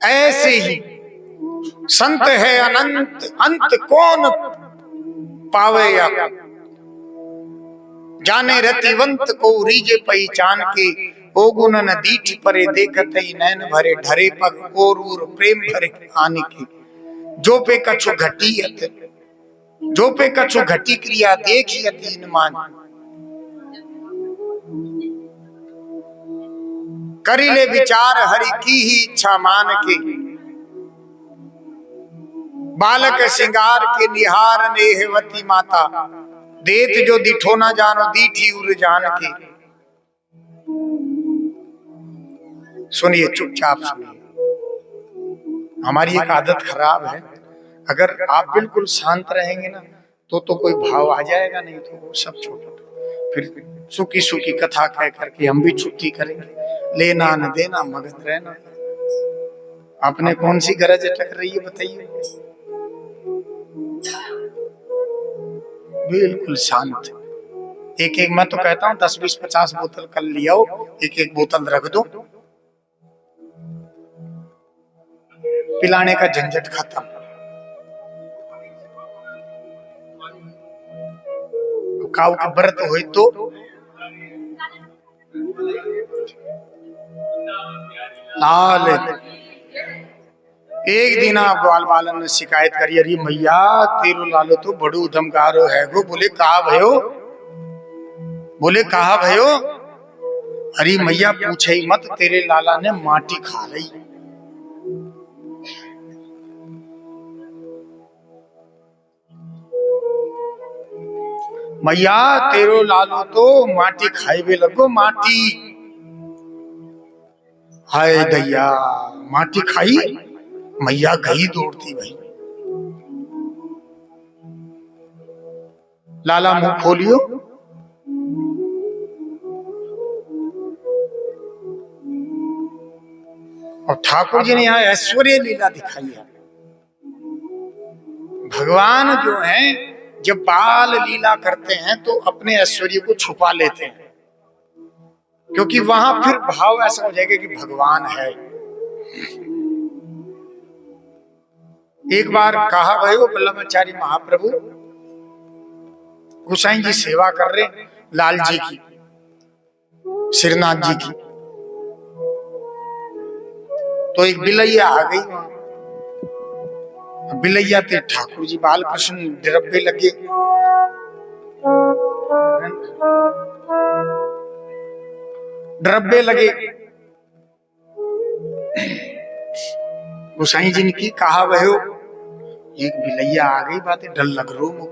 ऐसे ही संत है अनंत, अंत कौन पावे या जाने रतिवंत को रीजे पहचान के। ओ गुण न दीठ परे देखत ही नैन भरे ढरे पग और प्रेम भरे आने के। जो पे कछु घटियत, जो पे कछु घटी क्रिया देखियत इन मान। करिले विचार हरि की ही इच्छा मान के। बालक सिंगार के निहार नेहवती माता। देत जो दिठो ना जानो दीठी उर जान के। सुनिए, चुपचाप सुनिए। हमारी एक आदत खराब है, अगर आप बिल्कुल शांत रहेंगे ना तो कोई भाव आ जाएगा, नहीं तो वो सब छोड़ो। फिर सुखी सुखी कथा कह करके हम भी छुट्टी करेंगे। लेना न देना, मगन रहना। आपने कौन सी गरज अटक रही है बताइए। बिल्कुल शांत। एक एक, मैं तो कहता हूँ 10 20 50 बोतल कर लिया हो, एक एक बोतल रख दो, पिलाने का झंझट खत्म। काऊ का व्रत हो तो लाल। एक दिन आप ग्वाल बालन ने शिकायत करी, अरे मैया तेरो लालो तो बड़ू उधमकारो है गो। बोले कहा भयो, बोले कहा भयो। अरे मैया पूछे ही मत, तेरे लाला ने माटी खा ली। मैया तेरो लालो तो माटी खाइबे लगो, माटी। हाय दैया, माटी खाई। मैया गई दौड़ती भाई। लाला मुंह खोलियो। और ठाकुर जी ने यहाँ ऐश्वर्य लीला दिखाई है। भगवान जो है जब बाल लीला करते हैं तो अपने ऐश्वर्य को छुपा लेते हैं, क्योंकि वहां फिर भाव ऐसा हो जाएगा कि भगवान है। एक बार कहा भाई वो वल्लभाचार्य महाप्रभु गोसाई जी सेवा कर रहे लाल जी की, श्रीनाथ जी की। तो एक बिलैया आ गई वहां। बिलैया थे ठाकुर जी बाल कृष्ण डरब्बे लगे। डरब्बे लगे। गोसाई जी ने की कहा भयो, एक बिलैया आ गई, बातें डर लग रो मो।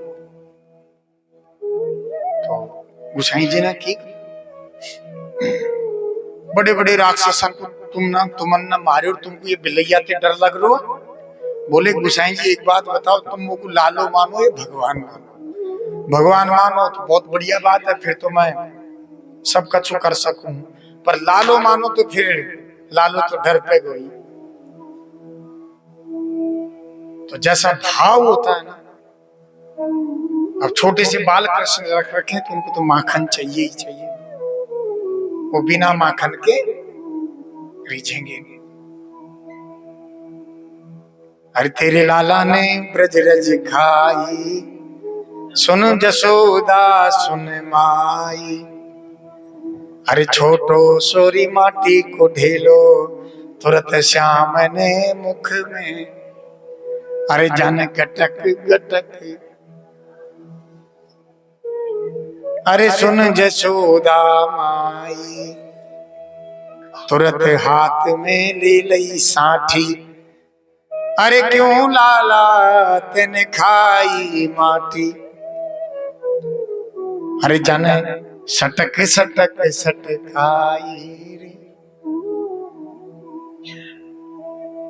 तो गोसाई जी ने की बड़े बड़े राक्षसन को तुमन न मारे और तुमको ये बिलैया से डर लग रो। बोले गोसाई जी एक बात बताओ, तुम मुझको लालो मानो या भगवान मानो? भगवान मानो तो बहुत बढ़िया बात है, फिर तो मैं सब कुछ कर सकूं, पर लालो मानो तो फिर लालो तो डर पे गई। तो जैसा भाव होता है ना, अब छोटे से बाल कृष्ण रख रखे तो उनको तो माखन चाहिए ही चाहिए, वो बिना माखन के रीझेंगे। अरे तेरे लाला ने ब्रज रज खाई, सुन जसोदा सुन माई। अरे छोटो सोरी माटी को ढेलो, तुरंत श्याम ने मुख में। अरे जन गटक गटक, अरे सुन जसोदा माई। तुरंत हाथ में ले लई साठी, अरे क्यों लाला तेने खाई माटी। अरे जाने सटक सटक सटकाई रे,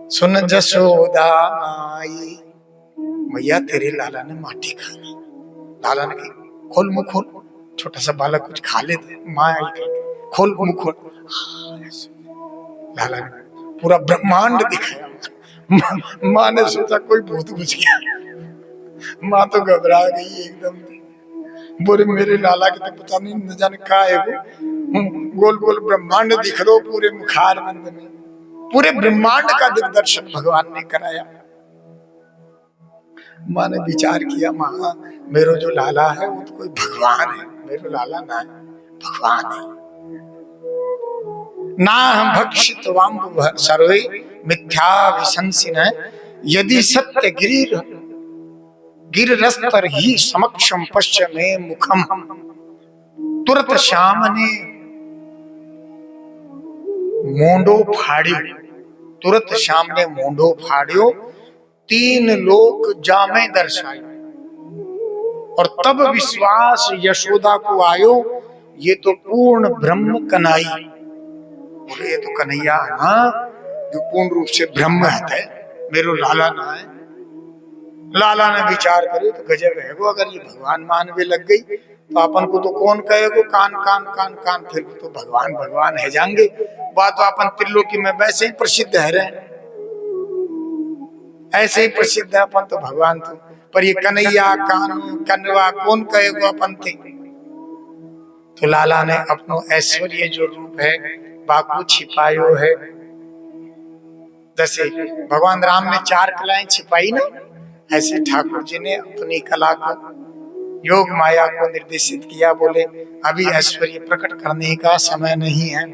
सुन जसोदा माई। भैया तेरे लाला ने माटी खा ली। लाला ने खोल मुंह खोल, छोटा सा बालक कुछ खा लेते, माँ आई खोल मुंह खोल। लाला ने पूरा ब्रह्मांड दिखाया। माँ ने सोचा कोई भूत घुस गया। माँ तो घबरा गई एकदम। बोले मेरे लाला के तो पता नहीं न जाने का है वो, गोल गोल ब्रह्मांड दिख रो पूरे मुखार मंद में, पूरे ब्रह्मांड का दिग्दर्शन भगवान ने कराया। माँ ने विचार किया, माँ मेरो जो लाला है वो तो कोई भगवान है, मेरो लाला ना है, भगवान है। ना हम भक्षित वाम्ब सर्वे मिथ्या विशंसिन यदि सत्य गिरस्तर ही समक्षम पश्य में मुखम तुरत श्याम ने मोंडो फाड़ियो, तुरत श्याम ने मोंडो फाड़ियो, तीन लोक जामे दर्शायो। और तब विश्वास यशोदा को आयो, ये तो पूर्ण ब्रह्म कन्हई, बोले ये तो कन्हैया ना जो पूर्ण रूप से ब्रह्म है, मेरो लाला ना है। लाला ने विचार करे तो गजब है वो, अगर ये भगवान मानवे लग गई तो अपन को तो कौन कहेगो कान कान कान कान, फिर तो भगवान भगवान है जाएंगे। बात तो अपन त्रिलोकी में वैसे ही प्रसिद्ध है रहे, ऐसे ही प्रसिद्ध है अपन तो भगवान तो, पर ये कन्हैया कानू कन्वा कौन कहेगो अपन थे। तो लाला ने अपनो ऐश्वर्य जो रूप है बाकू छिपायो है। जैसे भगवान राम ने 4 कलाएं छिपाई ना, ऐसे ठाकुर जी ने अपनी कला को, योग माया को निर्देशित किया। बोले अभी ऐश्वर्य प्रकट करने का समय नहीं है।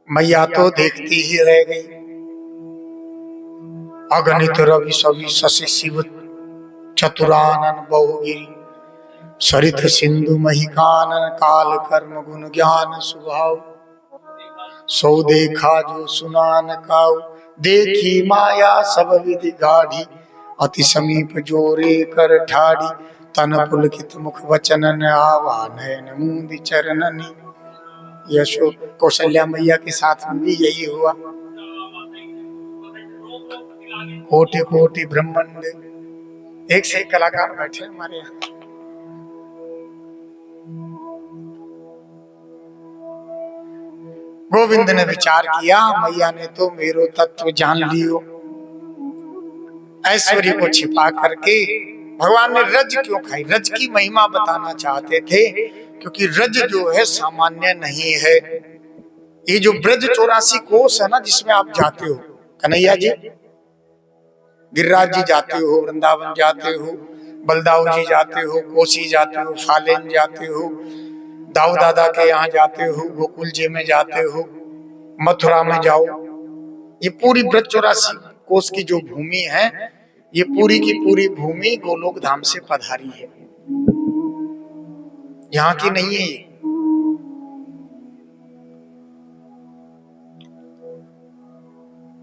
मैया तो देखती ही रह गई। अगणित रवि सवि शशि शिव चतुरानन बहुगिरी सरित सिंधु महिकानन काल कर्म गुण ज्ञान स्वभाव सो देखा जो सुनान काऊ देखी माया सब विधि गाढ़ी अति समीप जोरे कर ठाड़ी तन पुलकित मुख वचनन आवा नयन मूंद चरणनी। यशो कौशल्या मैया के साथ में भी यही हुआ। कोटि कोटि ब्रह्मांड, एक से एक कलाकार बैठे हमारे यहाँ। गोविंद ने विचार किया, मैया ने तो मेरो तत्व जान लियो। ऐश्वर्य को छिपा करके भगवान ने रज क्यों खाई, रज की महिमा बताना चाहते थे, क्योंकि रज जो है सामान्य नहीं है। ये जो ब्रज 84 कोस है ना, जिसमें आप जाते हो, कन्हैया जी गिरिराज जी जाते हो, वृंदावन जाते हो, बलदाऊ जी जाते हो, कोसी जाते हो, फालेन जाते हो, दाऊ दादा के यहाँ जाते हो, गोकुल जी में जाते हो, मथुरा में जाओ। ये पूरी ब्रज 84 कोस की जो भूमि है, ये पूरी की पूरी भूमि गोलोक धाम से पधारी है, यहाँ की नहीं है ये।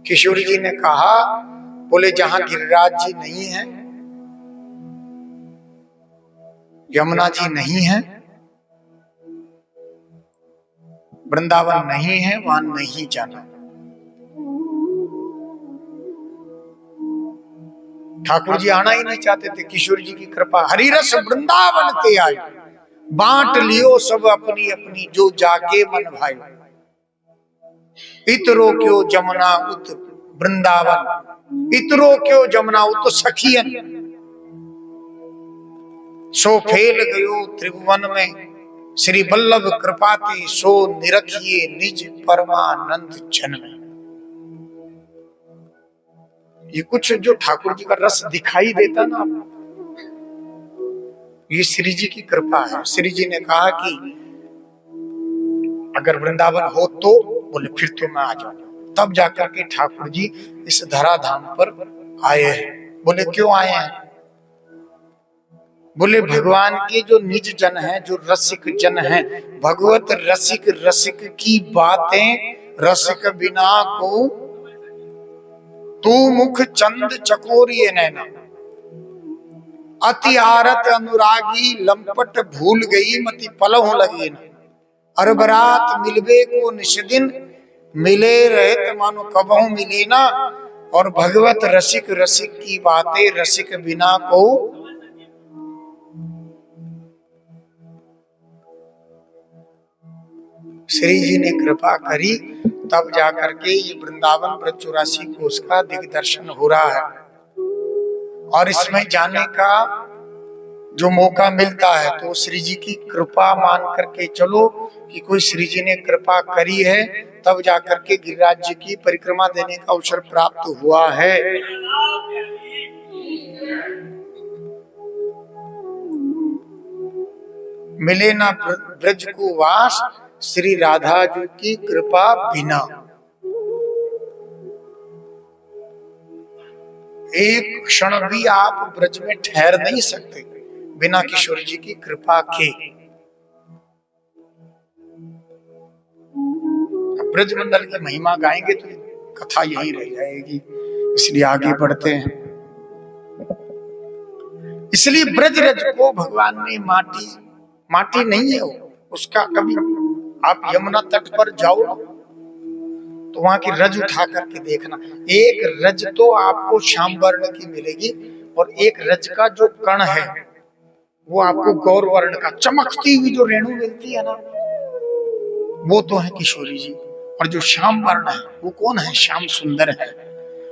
किशोर जी ने कहा, बोले जहां गिरिराज जी नहीं है, यमुना जी नहीं है, वृंदावन नहीं है, वहां नहीं जाना। ठाकुर जी आना ही नहीं चाहते थे। किशोर जी की कृपा, हरिरस वृंदावन ते आए, बांट लियो सब अपनी अपनी जो जाके मन भाई। इतरो क्यों जमुना उत वृंदावन, इतरो क्यों जमुना उत सखियन, सो फेल गयो त्रिभुवन में श्री वल्लभ कृपाति, सो निरखिए निज परमानंद जन में। ये कुछ जो ठाकुर जी का रस दिखाई देता ना, ये श्री जी की कृपा है। श्री जी ने कहा कि अगर वृंदावन हो तो, बोले फिर तो मैं आ जाऊंगा। तब जाकर के ठाकुर जी इस धराधाम पर आए हैं। बोले क्यों आए हैं? बोले भगवान के जो निज जन हैं, जो रसिक जन हैं, भगवत रसिक रसिक की बातें रसिक बिना को तू मुख चंद चकोरिए नैना, अति आरत अनुरागी लंपट भूल गई मति पलह लगे न, अरबरात मिलबे को निषदिन मिले रहे मानो कबहू मिले ना। और भगवत रसिक रसिक की बातें रसिक बिना को श्री जी ने कृपा करी, तब जाकर के ये वृंदावन ब्रज 84 कोस का दिग्दर्शन हो रहा है। और इसमें जाने का जो मौका मिलता है तो श्री जी की कृपा मान करके चलो कि कोई श्री जी ने कृपा करी है, तब जाकर के गिरिराज जी की परिक्रमा देने का अवसर प्राप्त हुआ है। मिले ना ब्रज को वास, श्री राधा जी की कृपा बिना। एक क्षण भी आप ब्रज में ठहर नहीं सकते बिना किशोर जी की कृपा के। ब्रज मंडल की महिमा गाएंगे तो कथा यही रह जाएगी, इसलिए आगे बढ़ते हैं। इसलिए ब्रज रज को भगवान ने माटी, माटी नहीं है वो, उसका कभी आप यमुना तट पर जाओ तो वहां की रज उठा करके देखना, एक रज तो आपको श्याम वर्ण की मिलेगी और एक रज का जो कण है वो आपको गौर वर्ण का, चमकती हुई जो रेणु मिलती है ना, वो तो है किशोरी जी। और जो श्याम वर्ण है वो कौन है? श्याम सुंदर है।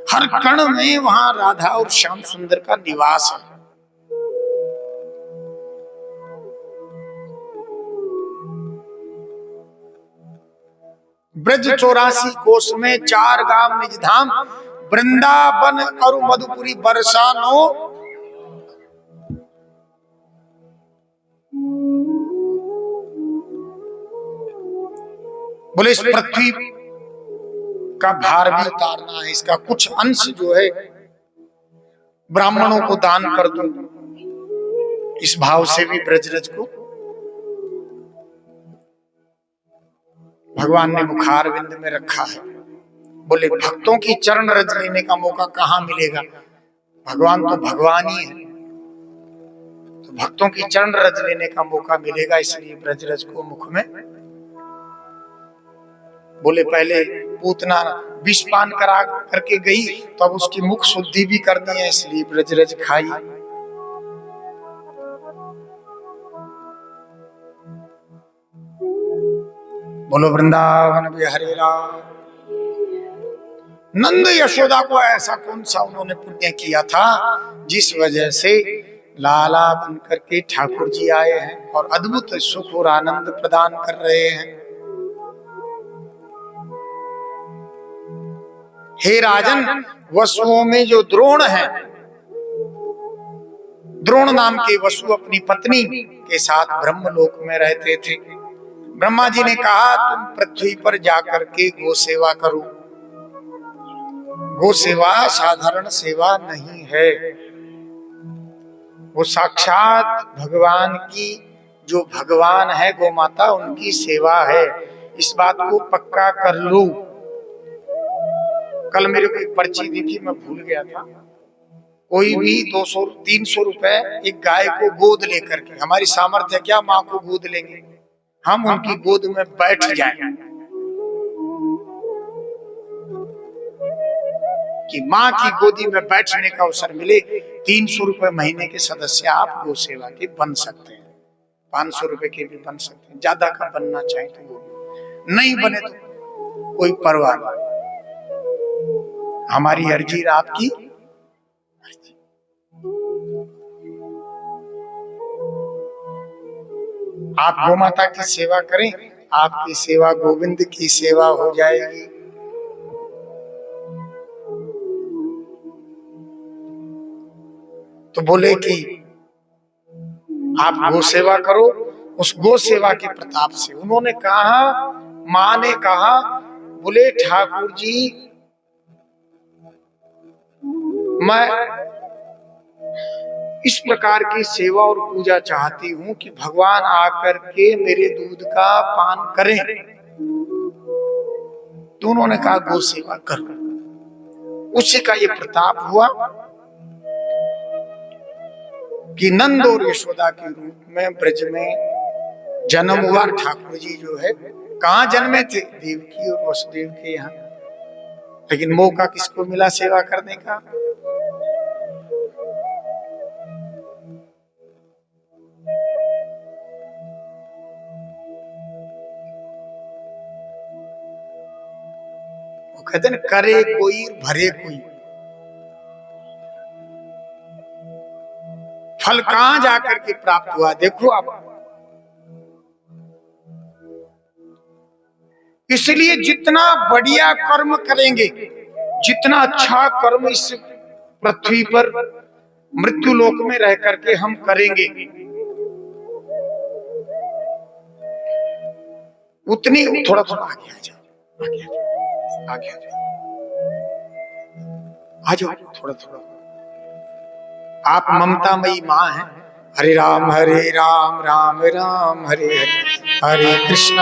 हर कण में वहां राधा और श्याम सुंदर का निवास है। ब्रज 84 कोस में 4 गांव निज धाम, वृंदावन और मधुपुरी बरसानो। बोले इस पृथ्वी का भार भी उतारना है, इसका कुछ अंश जो है ब्राह्मणों को दान कर दो, इस भाव से भी ब्रजरज को भगवान ने मुखार विंद में रखा है। बोले भक्तों की चरण रज लेने का मौका कहां मिलेगा? भगवान तो भगवान ही है, तो भक्तों की चरण रज लेने का मौका मिलेगा, इसलिए ब्रजरज को मुख में। बोले पहले पूतना विषपान करा करके गई तो अब उसकी मुख शुद्धि भी करनी है, इसलिए ब्रजरज खाई। बोलो वृंदावन बिहारी लाल। नंद यशोदा को ऐसा कौन सा उन्होंने पुण्य किया था जिस वजह से लाला बनकर के ठाकुर जी आए हैं और अद्भुत सुख और आनंद प्रदान कर रहे हैं। हे राजन, वसुओं में जो द्रोण है, द्रोण नाम के वसु अपनी पत्नी के साथ ब्रह्मलोक में रहते थे। ब्रह्मा जी ने कहा तुम पृथ्वी पर जाकर के गो सेवा करो। गो सेवा साधारण सेवा नहीं है, वो साक्षात भगवान की, जो भगवान है गो माता उनकी सेवा है। इस बात को पक्का कर लो। कल मेरे को एक पर्ची दी थी, मैं भूल गया था। कोई भी 200-300 रुपए एक गाय को गोद लेकर के, हमारी सामर्थ्य क्या, माँ को गोद लेंगे, हम उनकी गोद में बैठ जाएं कि माँ की गोदी में बैठने का अवसर मिले। 300 रुपए महीने के सदस्य आप गो सेवा के बन सकते हैं, 500 रुपए के भी बन सकते हैं, ज्यादा का बनना चाहे तो वो, नहीं बने तो कोई परवाह नहीं, हमारी अर्जी आपकी। आप गौ माता की सेवा करें, आपकी सेवा गोविंद की सेवा हो जाएगी। तो बोले कि आप गो सेवा करो। उस गो सेवा के प्रताप से उन्होंने कहा, मां ने कहा, बोले ठाकुर जी मैं इस प्रकार की सेवा और पूजा चाहती हूं कि भगवान आकर के मेरे दूध का पान करें। तो उन्होंने कहा गो सेवा करो। उसी का ये प्रताप हुआ कि नंद और यशोदा के रूप में ब्रज में जन्म हुआ। ठाकुर जी जो है कहाँ जन्मे थे? देवकी और वसुदेव के यहाँ, लेकिन मौका किसको मिला सेवा करने का? वो कहते हैं करे कोई भरे कोई, फल कहां जाकर के प्राप्त हुआ देखो आप। इसलिए जितना बढ़िया कर्म करेंगे, जितना अच्छा कर्म इस पृथ्वी पर मृत्यु लोक में रह करके हम करेंगे, उतनी थोड़ा थोड़ा आगे आ जाओ, आगे आ जाओ, आगे आ जाओ, आ जाओ थोड़ा थोड़ा। आप ममतामयी माँ हैं। हरे राम राम राम हरे हरे, हरे कृष्ण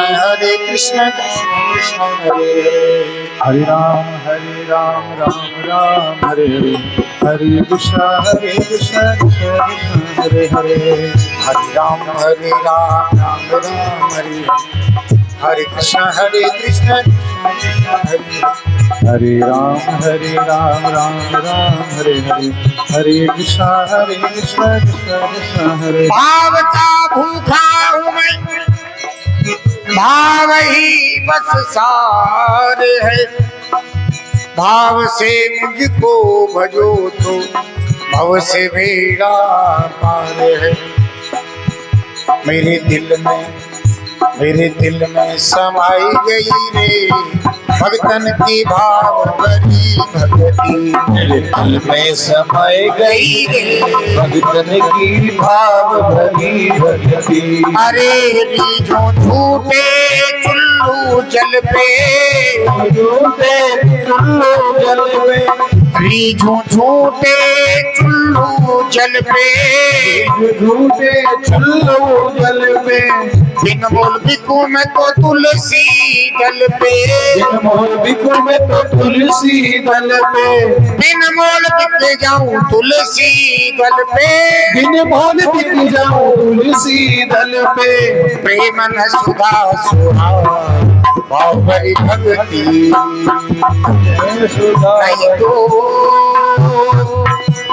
कृष्ण कृष्ण हरे हरे, हरे राम राम राम हरे हरे, हरे कृष्ण कृष्ण हरे हरे, हरे राम राम राम हरे हरे, हरे कृष्ण कृष्ण हरे हरे, हरे राम राम हरे हरे, हरे कृष्ण कृष्ण कृष्ण हरे। भाव का भूखा हूँ मैं, भाव ही बस सार है, भाव से मुझको भजो तो भव से बेड़ा पार है। मेरे दिल में समाई गई रे भगतन की भाव भरी भगती, मेरे दिल में समाई गई रे भगतन की भाव भरी भक्ति। अरे रीझो झूठे चुल्लू जल पे, झूठे चुल्लू जल पे, रीझो झूठे चुल्लू जल पे, झूठे चुल्लू जल पे, बिन बोल बिकू मैं तो तुलसी दल पे, बिन मोल बिकू मैं तो तुलसी दल पे, बिन मोल बिक जाऊं तुलसी दल पे, बिन मोल बिक जाऊं तुलसी दल पे। प्रेम न सुधा सुहा भाव भरी भक्ति,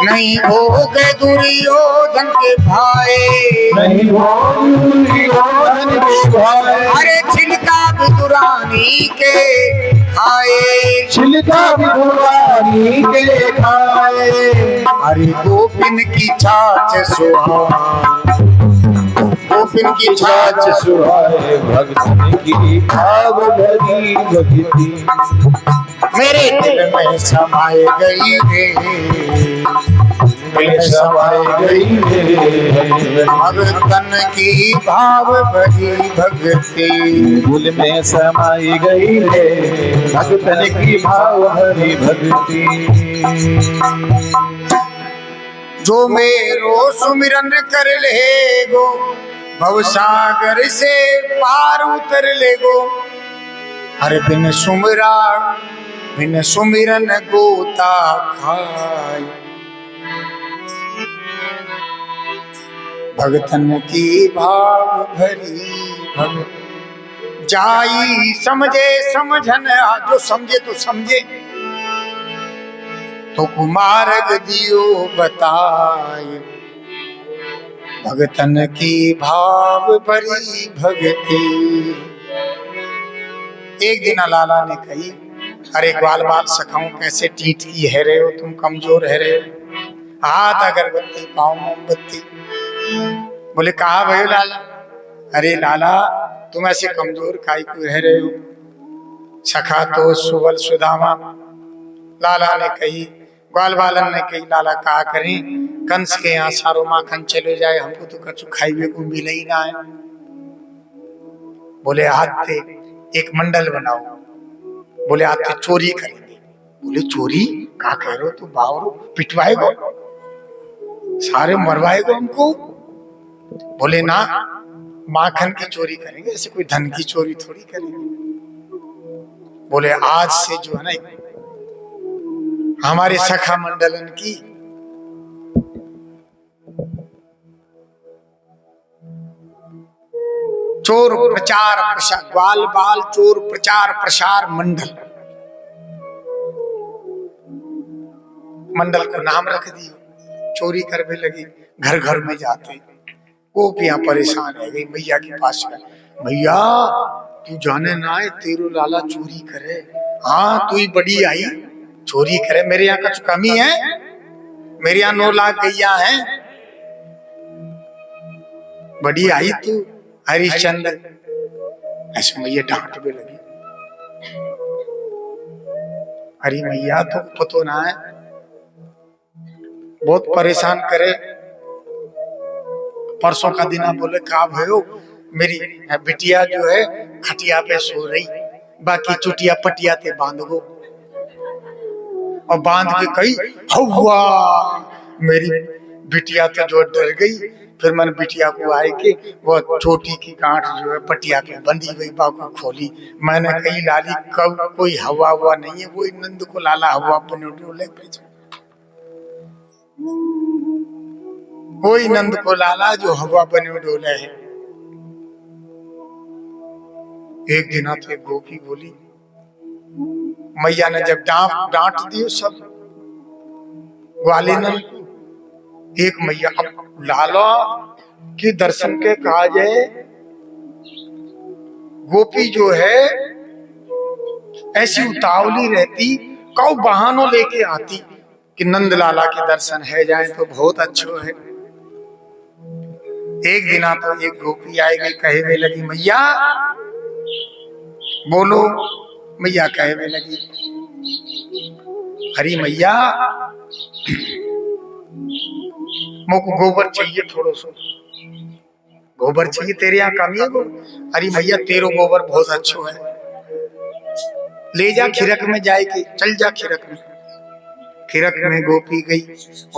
नहीं भोग दुर्योधन के भाई, नहीं दुर्योधन के भाई, अरे छिलका विदुरानी के खाए, छिलका विदुरानी के खाए, अरे गोपिन की छाछ सुहाए, गोपिन की छाछ सुहाए भगतन की भाव भरी भक्ति। मेरे दिल में समाए गई रे, में समाई गई रे भगतन की भाव भरी भक्ति, दिल में समाई गई रे भगतन की भाव भरी भक्ति। जो मेरो सुमिरन कर ले गो भव सागर से पार उतर ले गो, हर बिन सुमिरन गोता खाए, भगतन की भाव भरी भक्ति। जाई समझे समझन, जो समझे तो समझे, तो कुमार्ग दियो बताए, भगतन की भाव भरी भक्ति। एक दिन लाला ने कही, अरे ग्वाल बाल सखाऊं कैसे टीट की है रहे हो तुम, कमजोर है रहे हो, हाथ अगरबत्ती पाँव मोमबत्ती। बोले कहा भाई लाला, अरे लाला तुम ऐसे कमजोर काहे को रह रहे हो, सखा तो सुबल सुदामा। लाला ने कही, ग्वाल बालन ने कही, लाला कहा करें, कंस के यहाँ सारो माखन चले जाए, हमको तो कछु खाइए को मिले ही ना है। बोले हाथ थे एक मंडल बनाओ, बोले आज तो चोरी करेंगे। बोले चोरी क्या कह रहे हो तू, बावरो पिटवाएगो, सारे मरवाएगो हमको। बोले ना, माखन की चोरी करेंगे, ऐसे कोई धन की चोरी थोड़ी करेंगे। बोले आज से जो है ना हमारे सखा मंडलन की चोर प्रचार प्रसार, ग्वाल बाल चोर प्रचार प्रसार मंडल, मंडल को नाम रख दिया। चोरी करने लगी, घर घर में जाते, गोपियां परेशान रह गई, भैया के पास गए, भैया तू जाने ना है तेरो लाला चोरी करे, हाँ तू ही बड़ी आई चोरी करे, मेरे यहाँ कुछ कमी है, मेरे यहाँ 9 लाख गैया है, बड़ी आई तू हरिश्चंद्र। ऐसे मैया डांट भी लगी, अरे मैया तो पतो ना है, बहुत परेशान करे। परसों का दिन बोले का भयो, मेरी बिटिया जो है खटिया पे सो रही, बाकी चुटिया पटिया ते बांध गो। और बांध के कही हवा, मेरी बिटिया तो जो डर गई। फिर मैंने बिटिया को आए के वो छोटी की गांठ जो है पटिया पे बंधी गई, बाबू खोली। मैंने कही लाली कब कोई हवा हुआ नहीं है, वो नंद को लाला हवा बने डोले पे, कोई नंद को लाला जो हवा बने डोले है। एक दिन आते गोपी बोली, मैया ने जब डांट दियो सब ग्वाले ने, एक मैया अब लाला के दर्शन के कहा जाए, गोपी जो है ऐसी उतावली रहती, कौ बहानों लेके आती कि नंद लाला के दर्शन है जाए तो बहुत अच्छो है। एक दिन तो एक गोपी आई गई, कहे लगी मैया बोलो। मैया कहे लगी, हरी मैया मुझको गोबर चाहिए, थोड़ो सो गोबर चाहिए, तेरे यहाँ कमी है गोबर? अरे मैया तेरो गोबर बहुत अच्छो है, ले जा खिरक में जाए के, चल जा खिरक में। खिरक में गोपी गई,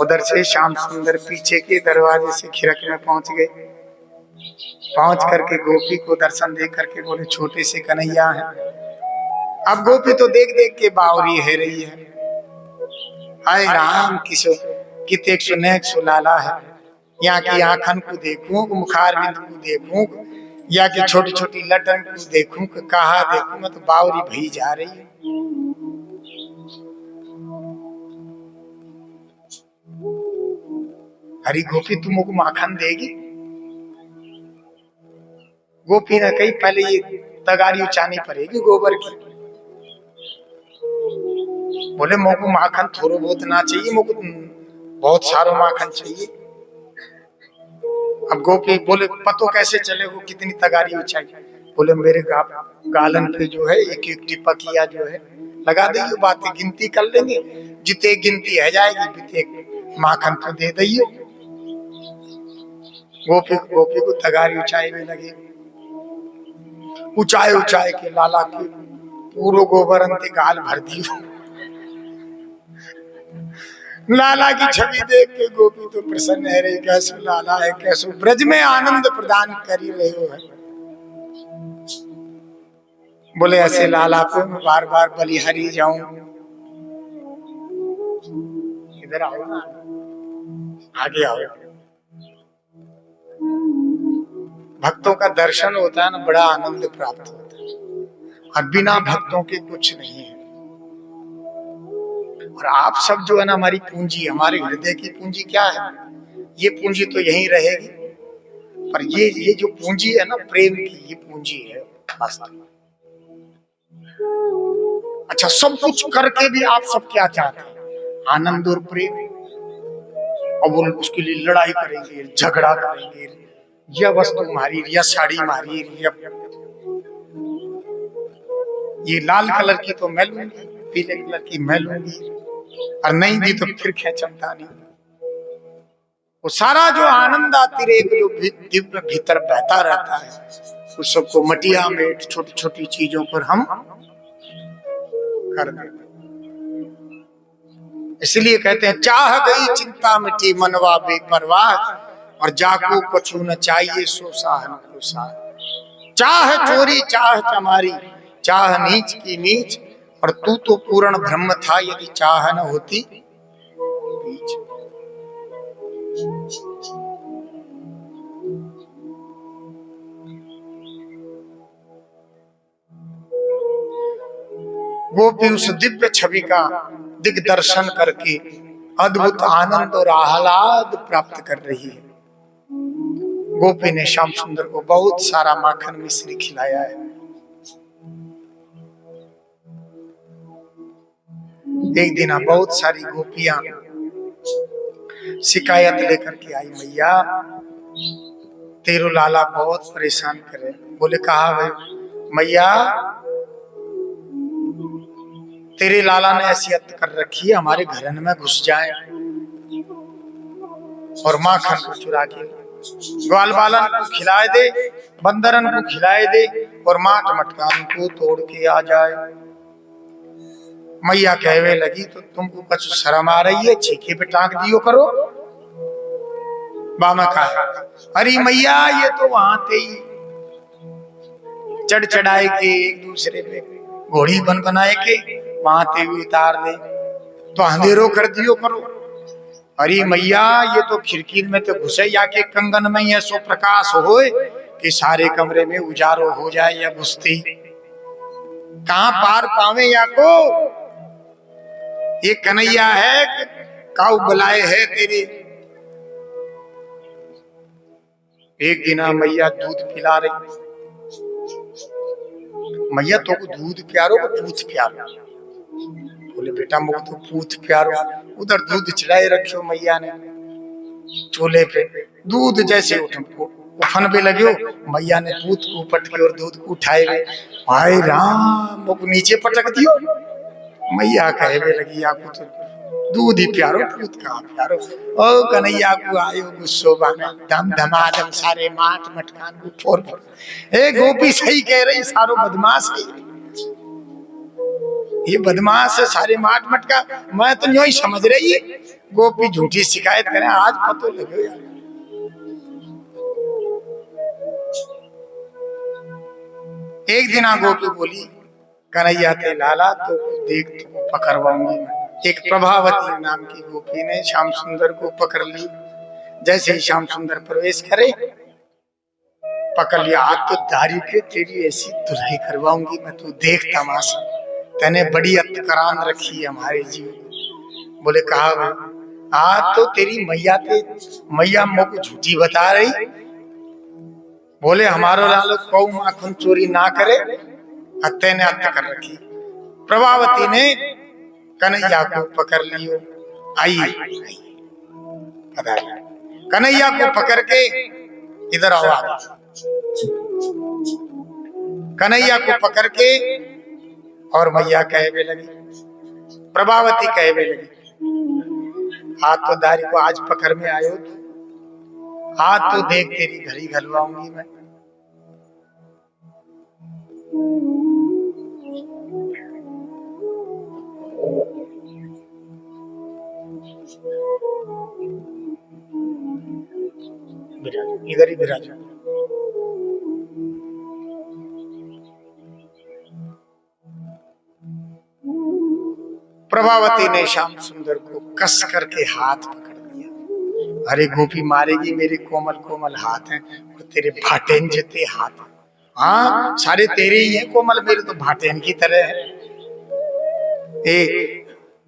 उधर से श्याम सुंदर पीछे के दरवाजे से खिरक में पहुंच गए। पहुंच करके गोपी को दर्शन दे करके बोले छोटे से कन्हैया है। अब गोपी तो देख देख के बावरी है रही है, हाय राम किसो किते सुनेक सुलाला है, यहाँ की आंखन को देखूं, मुखारबिंद को देखूं, या कि छोटी छोटी लटन को देखूं, कहा देखूं, मैं तो बावरी भई जा रही है। हरी गोपी तुमको माखन देगी? गोपी ने कही पहले ये तगारी उचानी पड़ेगी गोबर की। बोले मोको माखन थोड़ा बहुत ना चाहिए, मोको बहुत सारो माखन चाहिए। अब गोपी बोले पतो कैसे चले वो कितनी तगारी उचाई? बोले मेरे गालन पे जो है एक एक टिपा किया जो है लगा देगी, बातें गिनती कर लेंगे, जितने गिनती है जाएगी बिते माखन तो दे दियो। गोपी को तगारी उचाई में लगे, ऊंचाए ऊंचाए के लाला के पूरो गोबर अंते गाल भर दियो। लाला की छवि देख के गोपी तो प्रसन्न है रही, कैसो लाला है, कैसो ब्रज में आनंद प्रदान कर रहे हो है। बोले ऐसे लाला पे मैं बार बार बलिहारी जाऊं। इधर आओ ना, आगे आओ। भक्तों का दर्शन होता है ना, बड़ा आनंद प्राप्त होता है, और बिना भक्तों के कुछ नहीं है। और आप सब जो है ना, हमारी पूंजी, हमारे हृदय की पूंजी क्या है? ये पूंजी तो यहीं रहेगी, पर ये जो पूंजी है ना प्रेम की, ये पूंजी है वास्तव में। अच्छा, सब कुछ करके भी आप सब क्या चाहते हैं? आनंद और प्रेम। और वो उसके लिए लड़ाई करेंगे, झगड़ा करेंगे, यह वस्तु मारी, यह साड़ी मारी, ये लाल कलर की तो मैं लूंगी, पीले कलर की मैं लूंगी, और नहीं दी तो फिर खेचमता नहीं। वो सारा जो आनंद अतिरेक जो दिव्य भीतर बहता रहता है, उस सबको मटिया में छोटी छोटी चीजों पर हम कर देते। इसलिए कहते हैं चाह गई चिंता मिटी मनवा बेपरवाह, और जाको कछु न चाहिए सो साहन को साह। चाह चोरी चाह चमारी, चाह नीच की नीच, और तू तो पूर्ण ब्रह्म था यदि चाह न होती बीच। गोपी उस दिव्य छवि का दिग्दर्शन करके अद्भुत आनंद और आह्लाद प्राप्त कर रही है। गोपी ने श्याम सुंदर को बहुत सारा माखन मिश्री खिलाया है। एक दिन बहुत सारी गोपियां शिकायत लेकर के आई, मैया तेरो लाला बहुत परेशान करे। बोले कहा भाई? मैया तेरे लाला ने ऐसी हद कर रखी है, हमारे घरन में घुस जाए और माखन को चुरा के ग्वाल बालन को खिलाए दे, बंदरन को खिलाए दे और माट मटकान को तोड़ के आ जाए। मैया कहवे लगी तो तुमको कुछ शर्म आ रही है? छीके पे टांग दियो करो। बामा कहा अरे मैया ये तो वहां थे ही चढ़ चढ़ाए के एक दूसरे पे घोड़ी बन बनाए के वहां थे भी उतार दे, तो अंधेरो कर दियो करो। अरे मैया ये तो खिड़की में तो घुसे या के कंगन में ये सो प्रकाश होए कि सारे कमरे में उजारो हो जाए या घुसती कहां पार पावे या को। ये कन्हैया है काऊ बुलाए है तेरे। एक दिन मैया दूध पिला रही। मैया तो दूध प्यारो को पूछ प्यारो। बोले बेटा मुझे तो पूछ प्यारो। उधर दूध चढ़ाए रखियो मैया ने चूल्हे पे। दूध जैसे उफन पे लगे मैया ने पूत को पट के और दूध को उठाए हुए भाई राम मुझको नीचे पटक दियो। मैया कहे लगी आपको तो दूध ही प्यारो पूत कहाँ प्यारो। ओ कन्हैया को आयो गुस्सो बाने धम धमाधम सारे माट मटकान को फोड़ फोड़। ए गोपी सही कह रही, सारो बदमाश है ये बदमाश है सारे माट मटका। मैं तो यूं ही समझ रही है गोपी झूठी शिकायत करें, आज पतो लगे यार। एक दिन गोपी बोली कन्हैया ते लाला तो देख तो पकड़वाऊंगी मैं। एक प्रभावती नाम की गोपी ने श्याम सुंदर को पकड़ ली। जैसे ही श्याम सुंदर प्रवेश करे पकड़ लिया। आज तो दारी के तेरी ऐसी दुल्हाई करवाऊंगी मैं, तू देख तमाशा। तने बड़ी अत्तकरान रखी है हमारे जीव। बोले कहा भाई आज तो तेरी मैया ते मैया मुझको झूठी बता रही। बोले हमारो लालो कौ माखन चोरी ना करे, अत्ते ने अत्त कर रखी। प्रभावती ने कन्हैया को पकड़ लियो। आइए कन्हैया को पकड़ के इधर आओ। कन्हैया को पकड़ के और मैया कहवे लगी, प्रभावती कहवे लगी हाथ तो दारी को आज पकड़ में आयो तू, हाथ तो देख तेरी घड़ी घलवाऊंगी मैं। इधर ही विराज। प्रभावती ने श्याम सुंदर को कस करके हाथ पकड़ लिया। अरे गोपी मारेगी, मेरे कोमल कोमल हाथ हैं और तेरे भाटेन जैसे हाथ। हाँ सारे तेरे ही हैं कोमल, मेरे तो भाटेन की तरह है।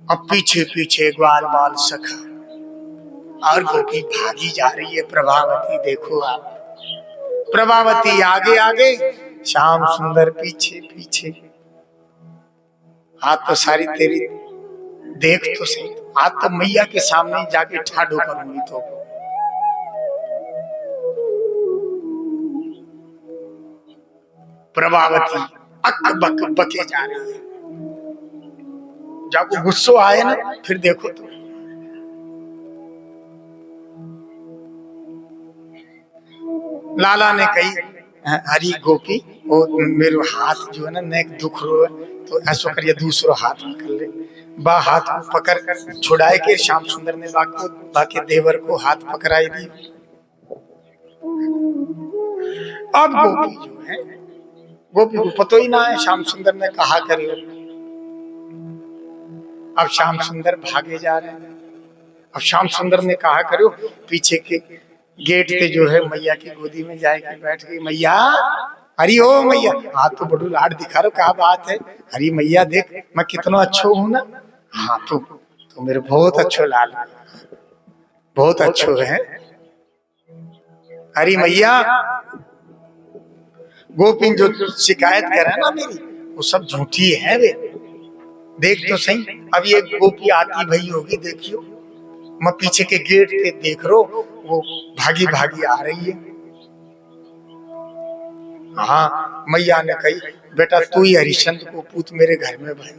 अब पीछे पीछे ग्वाल बाल सखा और गोपी भागी जा रही है। प्रभावती देखो आप, प्रभावती आगे आगे श्याम सुंदर पीछे पीछे। हाथ तो सारी तेरी देख तो सही, आज तो मैया के सामने जाके ठाडो करूंगी। तो प्रभावती अक बक बके जा रही है। जब गुस्सो आए ना फिर देखो तो लाला ने कही हरी गोपी वो मेरे हाथ जो है ना नेक दुख रो है तो ऐसा करिए दूसरो हाथ पकड़ ले। बा हाथ को पकड़ कर छुड़ाए के श्याम सुंदर ने बाकी देवर को हाथ पकड़ाई दी। अब गोपी जो है गोपी को पता ही ना है श्याम सुंदर ने कहा करे। अब श्याम सुंदर भागे जा रहे हैं। अब श्याम सुंदर ने कहा करो पीछे के गेट पे जो है मैया की गोदी में जाके बैठ गई। मैया हरी हो मैया, हाँ तो बड़ू लाड दिखा रहा, क्या बात है? हरी मैया देख मैं कितना अच्छो हूं ना। हाँ तो मेरे बहुत अच्छो लाल, बहुत अच्छो है। हरी मैया गोपी जो शिकायत करे ना मेरी वो सब झूठी है वे, देख तो सही। अब ये गोपी आती भई होगी, देखियो मैं पीछे के गेट पे देख रो वो भागी भागी आ रही है। हाँ, मैया ने कही बेटा तू ही हरिश्चंद्र को पूत मेरे घर में भाई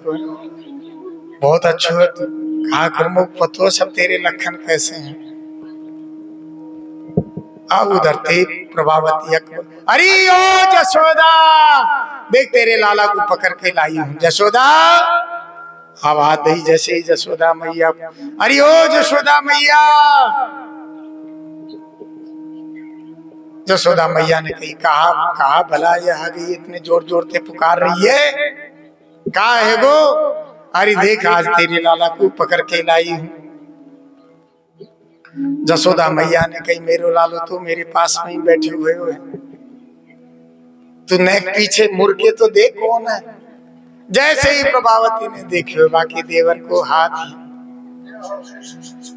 बहुत अच्छा है तू। कहा कर्मो पतो सब तेरे लखन कैसे हैं। अब उधर थे प्रभावती अरे ओ जशोदा देख तेरे लाला को पकड़ के लाई हूँ जशोदा। आवाज दी जैसे ही जशोदा मैया अरे ओ जशोदा मैया। जशोदा मैया ने कही कहा भला ये आ गई इतने जोर जोर से पुकार रही है कहा है वो। अरे देख आज तेरे लाला को पकड़ के लाई हूँ। जशोदा मैया ने कही मेरे लालो तो मेरे पास में ही बैठे हुए हो। तू नेक पीछे मुड़ के तो देख कौन है। जैसे ही प्रभावती ने देखे बाकी देवर को हाथ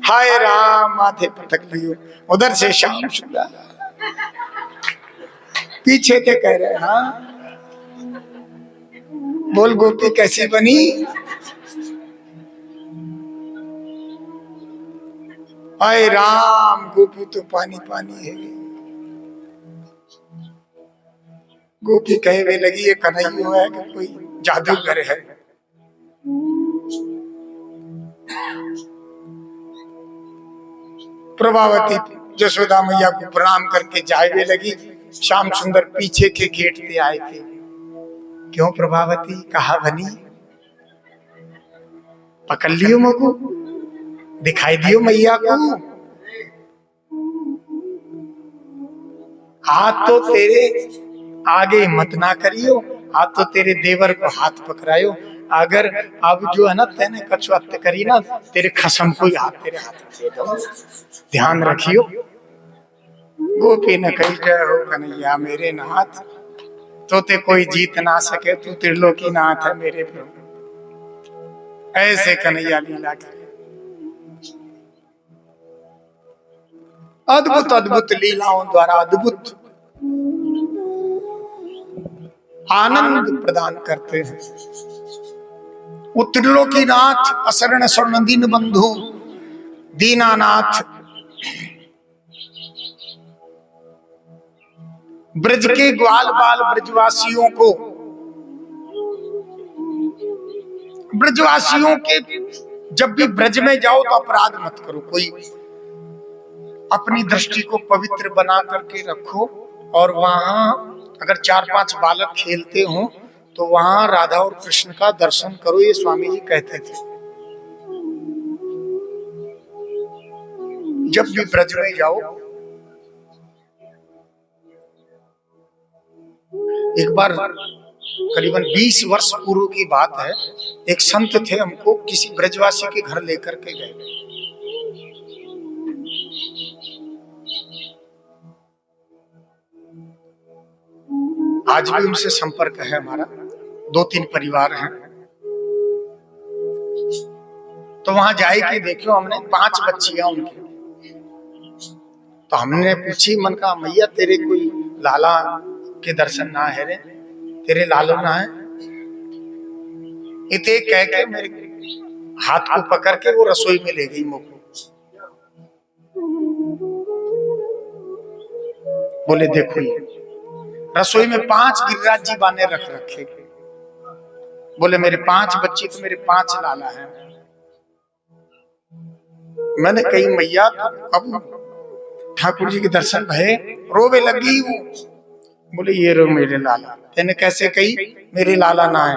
हाय राम माथे पटक लियो। उधर से श्याम सुंदर पीछे के कह रहे हाँ बोल गोपी कैसी बनी। हाय राम गोपी तो पानी पानी है। गोपी कहने लगी ये कन्हैया है कि कोई जादूगर है। प्रभावती जशोदा मैया को प्रणाम करके जाए लगी। श्याम सुंदर पीछे के गेट पे आए थे। क्यों प्रभावती कहा बनी पकड़ लियो मगू दिखाई दियो मैया को। हाथ तो तेरे आगे मत ना करियो हाथ तो तेरे देवर को हाथ पकड़ायो। अगर अब जो है ना तेने कछुआत करी ना तेरे खसम को हाथ तेरे हाथ में दे दो ध्यान रखियो। गोपी ने कही जय हो कन्हैया मेरे नाथ तो ते कोई जीत ना सके तू त्रिलोकी नाथ है मेरे प्रभु। ऐसे कन्हैया लीला करे अद्भुत अद्भुत लीलाओं द्वारा अद्भुत आनंद प्रदान करते हैं। वो त्रिलोकीनाथ असरण स्वर्ण दीन बंधु दीनानाथ ब्रज के ग्वाल बाल ब्रजवासियों को ब्रजवासियों के जब भी ब्रज में जाओ तो अपराध मत करो। कोई अपनी दृष्टि को पवित्र बना करके रखो और वहां अगर 4-5 बालक खेलते हो तो वहां राधा और कृष्ण का दर्शन करो। ये स्वामी जी कहते थे। जब भी ब्रज में जाओ एक बार करीबन 20 वर्ष पूर्व की बात है। एक संत थे हमको किसी ब्रजवासी के घर लेकर के गए। आज भी उनसे संपर्क है हमारा 2-3 परिवार हैं। तो वहां जाए के देखो हमने 5 बच्चियां उनकी। तो हमने पूछी मन का मैया तेरे कोई लाला के दर्शन ना है रे तेरे लालो ना है। इतने कह के मेरे हाथ को पकड़ के वो रसोई में ले गई मुझको। बोले देखो ये रसोई में 5 गिरिराज जी बाने रख रखे। बोले मेरे 5 बच्चे तो मेरे 5 लाला हैं। मैंने कही मैया अब ठाकुर जी के दर्शन भये रोवे लगी वो। बोले ये रो मेरे लाला। तेने कैसे कही मेरे लाला ना है।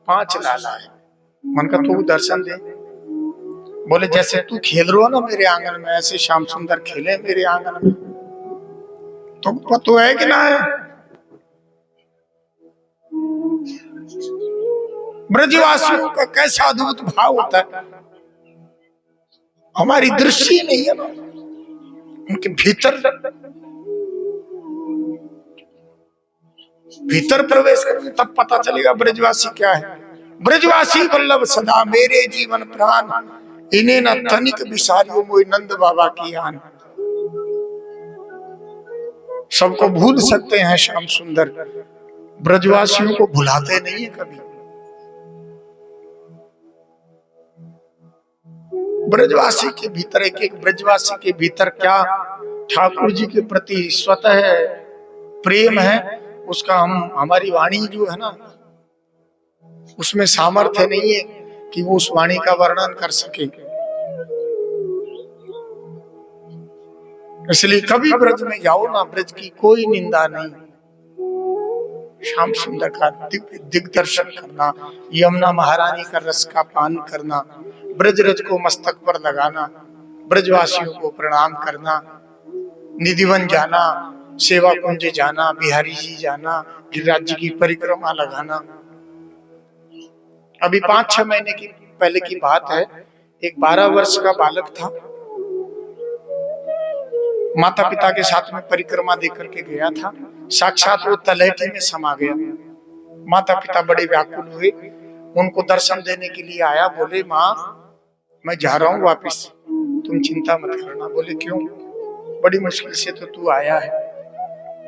पांच लाला है मन का तू दर्शन दे। बोले जैसे तू खेल रहा हो ना मेरे आंगन में ऐसे श्याम सुंदर खेले मेरे आंगन में। तो पता है कि ना है। ब्रजवासियों का कैसा अद्भुत भाव होता है। हमारी दृष्टि नहीं है ना उनके भीतर प्रवेश करेंगे तब पता चलेगा ब्रजवासी क्या है। ब्रजवासी वल्लभ सदा मेरे जीवन प्राण इन्हें न तनिक विसारियो मोई नंद बाबा की आन। सबको भूल सकते हैं श्याम सुंदर ब्रजवासियों को भुलाते नहीं है कभी। ब्रजवासी के भीतर, एक ब्रजवासी के भीतर क्या ठाकुर जी के प्रति स्वतः प्रेम है, उसका हमारी वाणी जो है ना, उसमें सामर्थ्य नहीं है कि वो उस वाणी का वर्णन कर सके। इसलिए कभी ब्रज में जाओ ना, ब्रज की कोई निंदा नहीं। श्याम सुंदर का दिग्दर्शन करना, यमुना महारानी का रस का पान करना, ब्रज रज को मस्तक पर लगाना, ब्रजवासियों को प्रणाम करना, निधिवन जाना, सेवा कुंज जाना, बिहारी जी जाना, गिरिराज जी की परिक्रमा लगाना। अभी 5-6 महीने की पहले की बात है, एक 12 वर्ष का बालक था, माता पिता के साथ में परिक्रमा देकर के गया था, साक्षात वो तलहटी में समा गया। माता पिता बड़े व्याकुल हुए, उनको दर्शन देने के लिए आया, बोले माँ मैं जा रहा हूँ वापिस, तुम चिंता मत करना। बोले क्यों? बड़ी मुश्किल से तो तू आया है।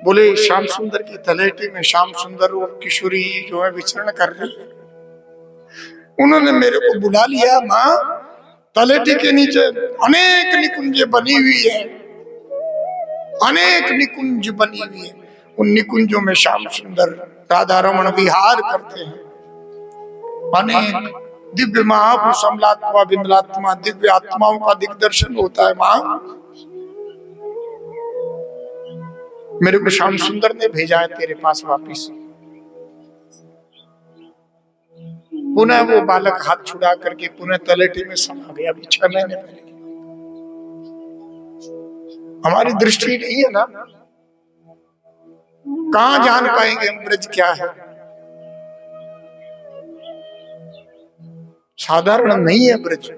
बोले श्याम सुंदर की तलहटी में श्याम सुंदर और किशोरी जो है विचरण कर रही है, उन्होंने मेरे को बुला लिया। माँ तलहटी के नीचे अनेक निकुंज बनी हुई है, अनेक निकुंज बनी हुई है, उन निकुंजों में श्याम सुंदर राधा रमण विहार करते हैं। अनेक दिव्य महापुरुष अमलात्मा बिमलात्मा दिव्य आत्माओं का दिग्दर्शन होता है। माँ मेरे को श्याम सुंदर ने भेजा है तेरे पास वापिस। पुनः वो बालक हाथ छुड़ा करके पुनः तलहटी में समा गया। अभी 6 महीने पहले। हमारी दृष्टि नहीं है ना, कहां जान पाएंगे हम ब्रज क्या है। साधारण नहीं है ब्रज।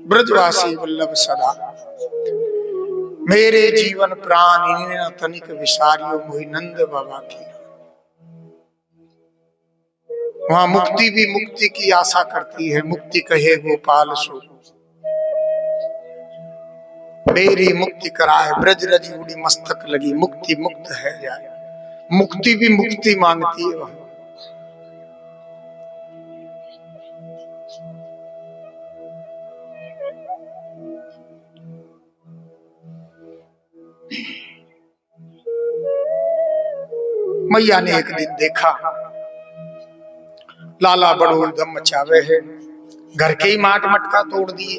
ब्रजवासी वल्लभ सदा, मेरे जीवन प्राण इन्हें तनिक विसारियो मोहि नंद बाबा की। वहां मुक्ति भी मुक्ति की आशा करती है, मुक्ति कहे गोपाल सो मेरी मुक्ति कराए, ब्रज रज उड़ी मस्तक लगी, मुक्ति मुक्त है जाए। मुक्ति भी मुक्ति मांगती है वहां। मैया ने एक दिन देखा लाला बड़ो दम मचावे है, घर के ही माट मटका तोड़ दिए।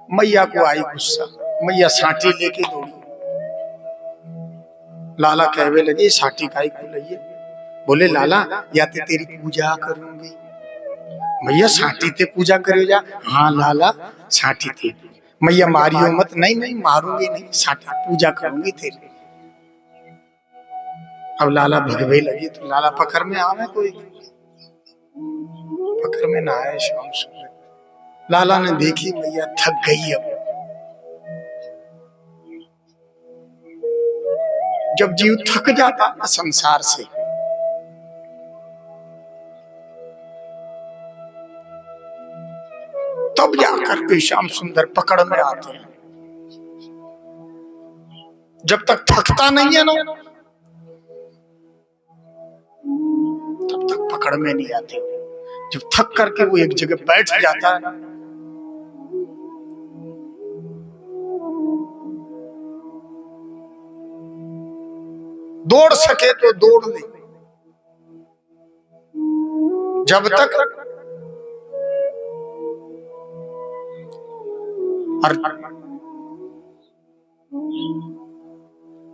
मैया को आई गुस्सा, मैया साटी लेके दौड़ी। लाला कहवे लगे साटी काई को लइए। बोले लाला या ते तेरी पूजा करूंगी। मैया साटी ते पूजा करे जा। हाँ लाला साटी ते। मैया मारियो मत। नहीं नहीं मारूंगी नहीं, साटी पूजा करूंगी तेरी। अब लाला भगवे लगी तो लाला पकड़ में आवे, कोई पकड़ में ना आए। श्याम सुंदर लाला ने देखी मैया थक गई। अब जब जीव थक जाता है संसार से, तब जाकर के श्याम सुंदर पकड़ में आते हैं। जब तक थकता नहीं है ना, तब तक पकड़ में नहीं आते। जब थक करके वो एक जगह बैठ जाता है, दौड़ सके तो दौड़ ले। जब तक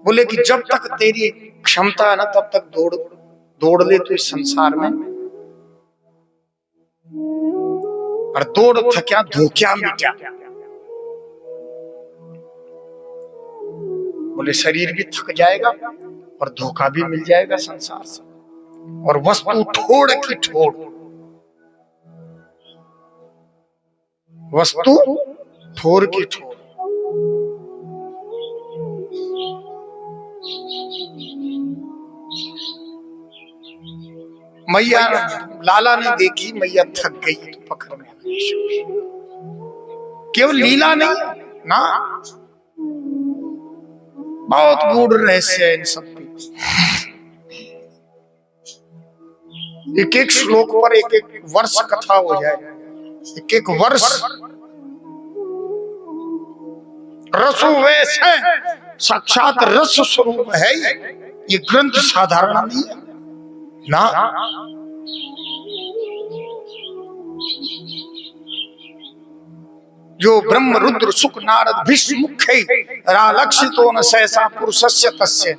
बोले कि जब तक तेरी क्षमता है ना, तब तक दौड़ ले तो इस संसार में। और दौड़ थक्या धोख्या मिटा। बोले शरीर भी थक जाएगा और धोखा भी मिल जाएगा संसार से। और वस्तु ठोड़ की ठोड़, वस्तु ठोड़ की ठोड़। मैया लाला ने देखी मैया थक गई तो पकड़ में आ गई। केवल लीला नहीं ना, बहुत गूढ़ रहस्य है इन सब की। एक एक श्लोक पर एक एक वर्ष कथा हो जाए, एक एक वर्ष रसो वैसे साक्षात रस स्वरूप है। ये ग्रंथ साधारण नहीं है ना। जो ब्रह्म रुद्र शुक नारद भीष्म मुख्य रालक्षितो न सहसा पुरुषस्य तस्य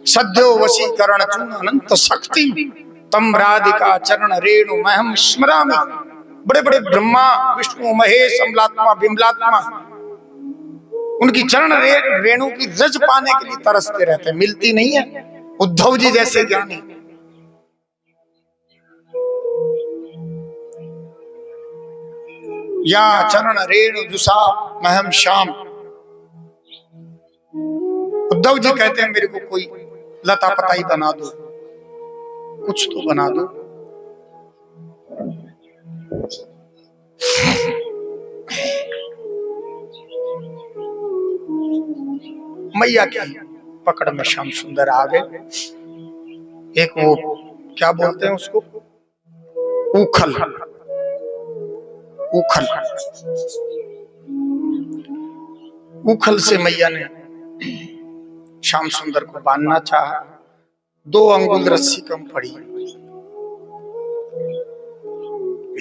सद्यो वशीकरण चूर्ण अनंत शक्ति तम राधिका चरण रेणु महम स्मरामि। बड़े बड़े ब्रह्मा विष्णु महेश अमलात्मा बिमलात्मा उनकी चरण रेणु की रज पाने के लिए तरसते रहते, मिलती नहीं है। उद्धव जी जैसे ज्ञानी या चरण रेणु जुसा महम श्याम। उद्धव जी कहते हैं मेरे को कोई लता पताई बना दो, कुछ तो बना दो। मैया की पकड़ में श्याम सुंदर आ गए। एक वो क्या बोलते हैं उसको, उखल, उखल, उखल से मैया ने श्याम सुंदर को बांधना चाहा। 2 अंगुल रस्सी कम पड़ी।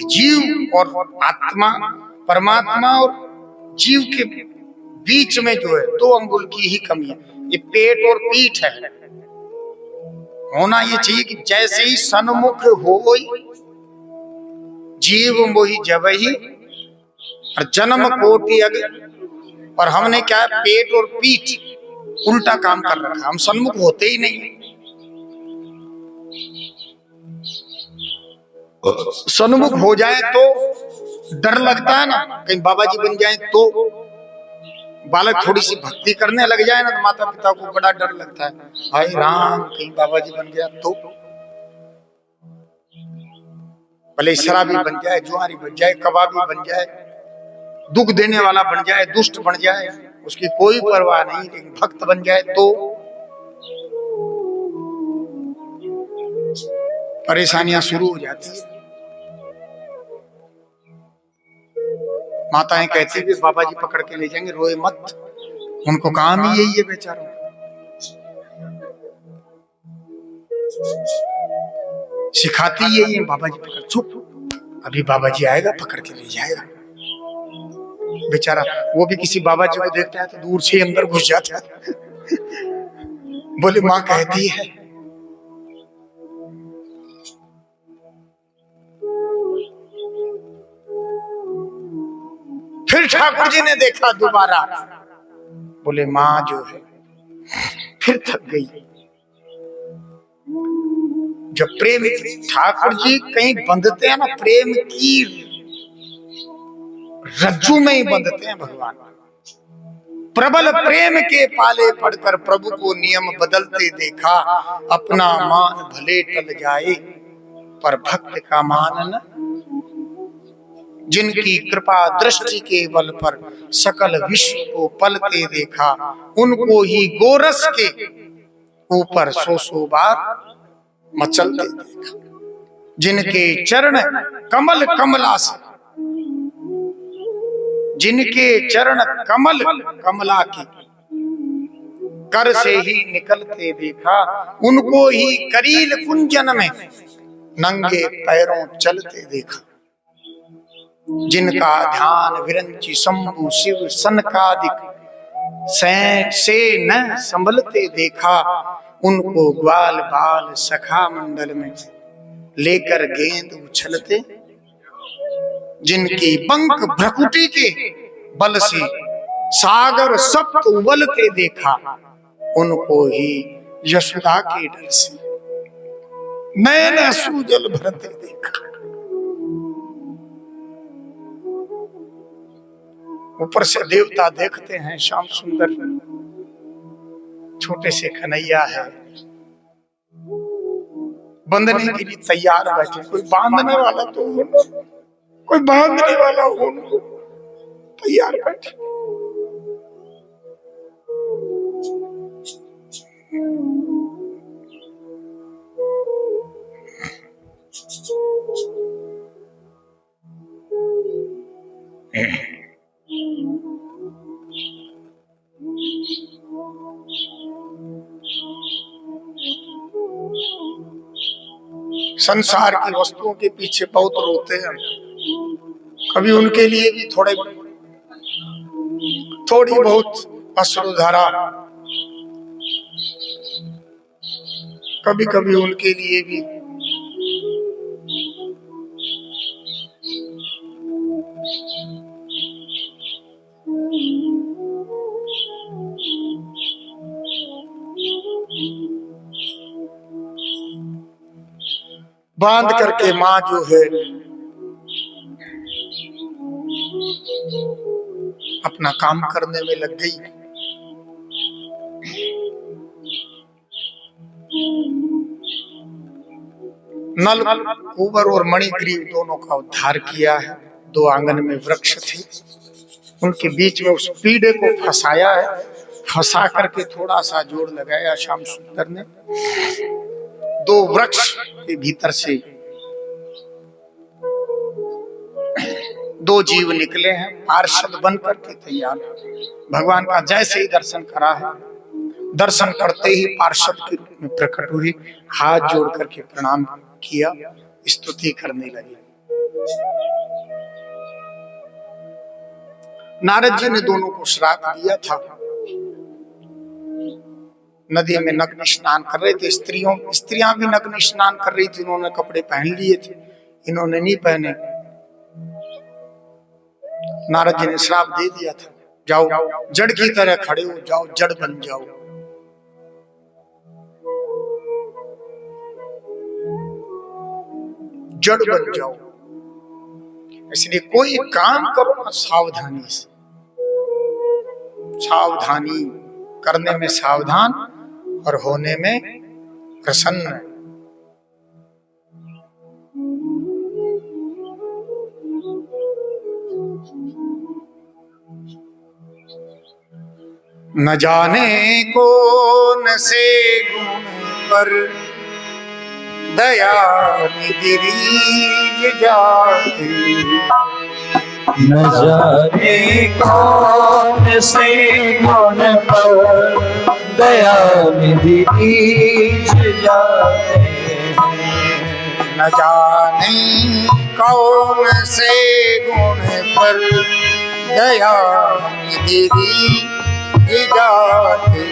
जीव और आत्मा, परमात्मा और जीव के बीच में जो है 2 अंगुल की ही कमी है। ये पेट और पीठ है। होना ये चाहिए कि जैसे ही सन्मुख हो जीव मोहि जबहि और जन्म कोटि अग। और हमने क्या है, पेट और पीठ उल्टा काम कर रखा, हम सन्मुख होते ही नहीं। सन्मुख हो जाए तो डर लगता है ना, कहीं बाबा जी बन जाए तो। बालक थोड़ी सी भक्ति करने लग जाए ना तो माता पिता को बड़ा डर लगता है, हाय राम कहीं बाबा जी बन गया तो। भले शराबी बन जाए, जुआरी बन जाए, कबाबी बन जाए, दुख देने वाला बन जाए, दुष्ट बन जाए, उसकी कोई परवाह नहीं, लेकिन भक्त बन जाए तो परेशानियां शुरू हो जाती है। माताएं कहती है बाबा जी पकड़ के ले जाएंगे, रोए मत, उनको काम ही यही है बेचारों। सिखाती यही है, बाबा जी पकड़, चुप, अभी बाबा जी आएगा पकड़ के ले जाएगा। बेचारा वो भी किसी बाबा जी को देखता है तो दूर से अंदर घुस जाता है। बोले माँ कहती है। फिर ठाकुर जी ने देखा दोबारा, बोले माँ जो है फिर थक गई। जब प्रेम, ठाकुर जी कहीं बंधते हैं ना, प्रेम की रज्जू में ही बंधते हैं भगवान। प्रबल प्रेम के पाले पड़कर प्रभु को नियम बदलते देखा। अपना मान भले टल जाए पर भक्त का मान न। जिनकी कृपा दृष्टि के बल पर सकल विश्व को पलते देखा, उनको ही गोरस के ऊपर 100 बार मचलते देखा। जिनके चरण कमल कमलास, जिनके चरण कमल कमला की कर से ही निकलते देखा, उनको ही करील कुंजन में नंगे पैरों चलते देखा। जिनका ध्यान विरंची शंभु शिव सनकादिक से न संभलते देखा, उनको ग्वाल बाल सखा मंडल में लेकर गेंद उछलते। जिनकी बंक भ्रकुटी के बल से सागर सप्त उबलते देखा, उनको ही यशोदा के डर से नैन सूजल भरते देखा। ऊपर से देवता देखते हैं श्याम सुंदर छोटे से कन्हैया है, बंधने के लिए तैयार बैठे। कोई बांधने वाला तो हो, कोई बांधने वाला हो उनको। तैयार बैठे। संसार की वस्तुओं के पीछे बहुत रोते हैं, कभी उनके लिए भी थोड़ी बहुत अश्रुधारा, कभी कभी उनके लिए भी बांध करके माँ जो है अपना काम करने में लग गई। नल, कुंवर और मणिग्रीव दोनों का उद्धार किया है। 2 आंगन में वृक्ष थे, उनके बीच में उस पीड़े को फंसाया है। फंसा करके थोड़ा सा जोर लगाया श्याम सुंदर ने। 2 वृक्ष के भीतर से 2 जीव निकले हैं, पार्षद बन करके तैयार। भगवान का जैसे ही दर्शन करा है, दर्शन करते ही पार्षद के रूप में प्रकट हुए, हाथ जोड़ करके प्रणाम किया, स्तुति करने लगे। नारद जी ने दोनों को श्राप दिया था। नदी में नग्न स्नान कर रहे थे, स्त्रियां भी नग्न स्नान कर रही थी। उन्होंने कपड़े पहन लिए थे, इन्होंने नहीं पहने। नारद जी ने श्राप दे दिया था, जाओ जड़ की तरह खड़े हो जाओ, जड़ बन जाओ। जड़ बन जाओ। इसलिए कोई काम करो ना सावधानी से, सावधानी करने में सावधान और होने में प्रसन्न। न जाने कौन से गुण पर दया निधि रीझ जाती, न जाने कौन से गुण पर दया निधि रीझ जाते हैं। न जाने कौन से गुण पर दया निधि रीझ जाती,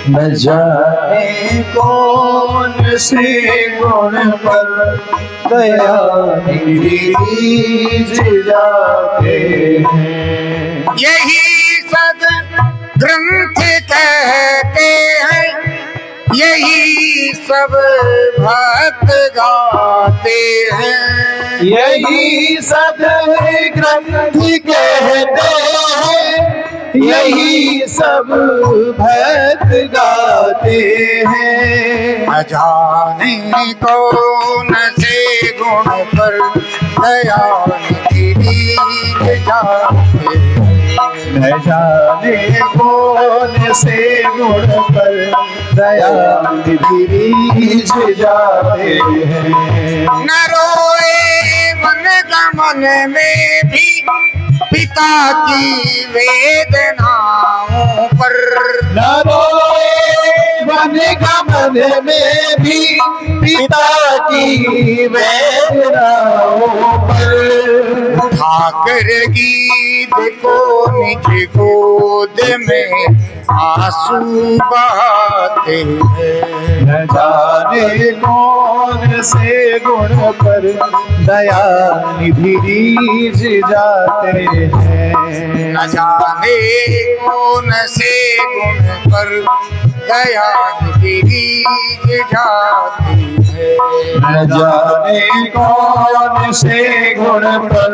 न जाने कौन से गुण पर दया निधि रीझ जाते हैं। यही सद ग्रंथ कहते हैं, यही सब भक्त गाते हैं। यही सब ग्रंथ कहते हैं, यही सब भक्त गाते हैं। न जाने कौन से गुण पर दया निधि रीझ जाते, न जाने कौन से गुण पर दया निधि रीझ जाते हैं। न रोए मन गमन में भी पिता की वेदनाओं पर, न रोए मन गमन में भी पिता की वेदनाओं पर। उठाकर गीत को निज गोद में आंसू बहाते हैं। न जाने कौन से गुण पर दया निधि रीझ जाते हैं। न जाने कौन से गुण पर दया निधि रीझ जाती है। न जाने कौन से गुण पर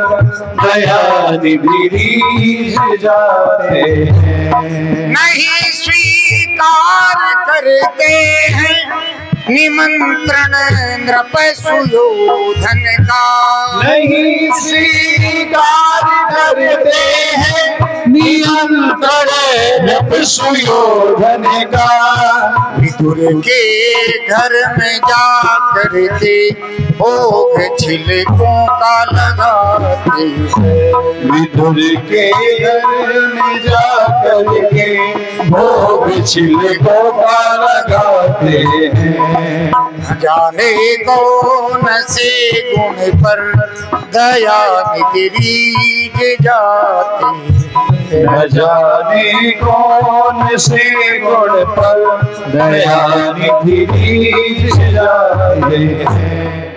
दया निधि रीझ जाते हैं। नहीं स्वीकार करते हैं निमंत्रण नृप सुयोधन का नहीं स्वीकार करते हैं नियंत्रण सुयोधन का। विदुर के घर में जा करके भोग छिलकों का लगाते हैं। विदुर के घर में जा करके भोग छिलकों का लगाते हैं। जाने कौन से गुण पर दया निद्रीज जाते हैं। न जाने कौन से गुण पर दया निधि जाते हैं।